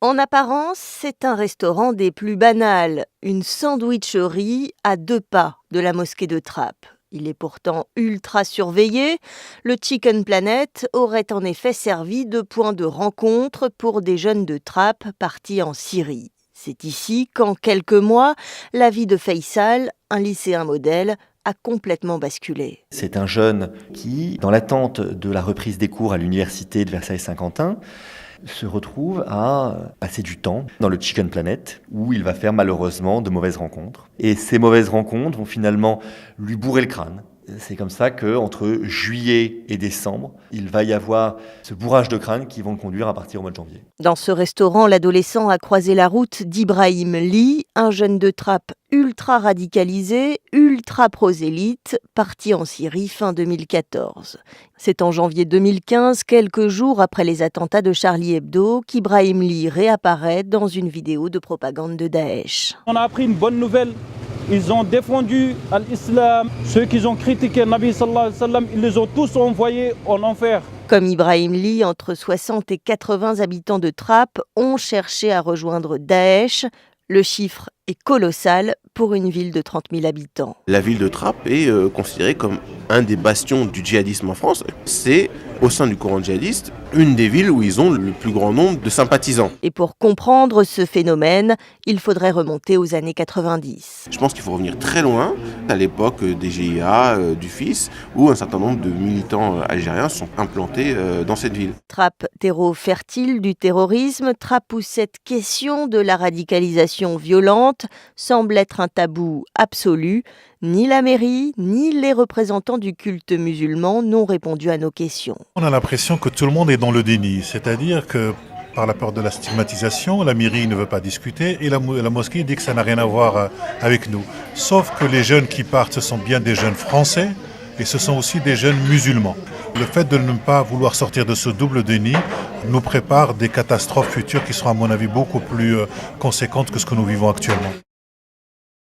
En apparence, c'est un restaurant des plus banals, une sandwicherie à 2 pas de la mosquée de Trappes. Il est pourtant ultra surveillé. Le Chicken Planet aurait en effet servi de point de rencontre pour des jeunes de Trappes partis en Syrie. C'est ici qu'en quelques mois, la vie de Faisal, un lycéen modèle, a complètement basculé. C'est un jeune qui, dans l'attente de la reprise des cours à l'université de Versailles-Saint-Quentin, se retrouve à passer du temps dans le Chicken Planet, où il va faire malheureusement de mauvaises rencontres. Et ces mauvaises rencontres vont finalement lui bourrer le crâne. C'est comme ça qu'entre juillet et décembre, il va y avoir ce bourrage de crâne qui vont le conduire à partir au mois de janvier. Dans ce restaurant, l'adolescent a croisé la route d'Ibrahim Ly, un jeune de Trappes ultra radicalisé, ultra prosélyte, parti en Syrie fin 2014. C'est en janvier 2015, quelques jours après les attentats de Charlie Hebdo, qu'Ibrahim Ly réapparaît dans une vidéo de propagande de Daesh. On a appris une bonne nouvelle. Ils ont défendu l'islam. Ceux qui ont critiqué Nabi sallallahu alayhi wa sallam, ils les ont tous envoyés en enfer. Comme Ibrahim Ly, entre 60 et 80 habitants de Trappes ont cherché à rejoindre Daesh. Le chiffre est colossal pour une ville de 30 000 habitants. La ville de Trappes est considérée comme un des bastions du djihadisme en France. C'est, au sein du courant djihadiste, une des villes où ils ont le plus grand nombre de sympathisants. Et pour comprendre ce phénomène, il faudrait remonter aux années 90. Je pense qu'il faut revenir très loin, à l'époque des GIA, du FIS, où un certain nombre de militants algériens sont implantés dans cette ville. Trappes, terreau fertile du terrorisme, Trappes où cette question de la radicalisation violente semble être un tabou absolu. Ni la mairie, ni les représentants du culte musulman n'ont répondu à nos questions. On a l'impression que tout le monde est dans le déni, c'est-à-dire que par la peur de la stigmatisation, la mairie ne veut pas discuter et la mosquée dit que ça n'a rien à voir avec nous. Sauf que les jeunes qui partent, ce sont bien des jeunes français et ce sont aussi des jeunes musulmans. Le fait de ne pas vouloir sortir de ce double déni nous prépare des catastrophes futures qui seront à mon avis beaucoup plus conséquentes que ce que nous vivons actuellement.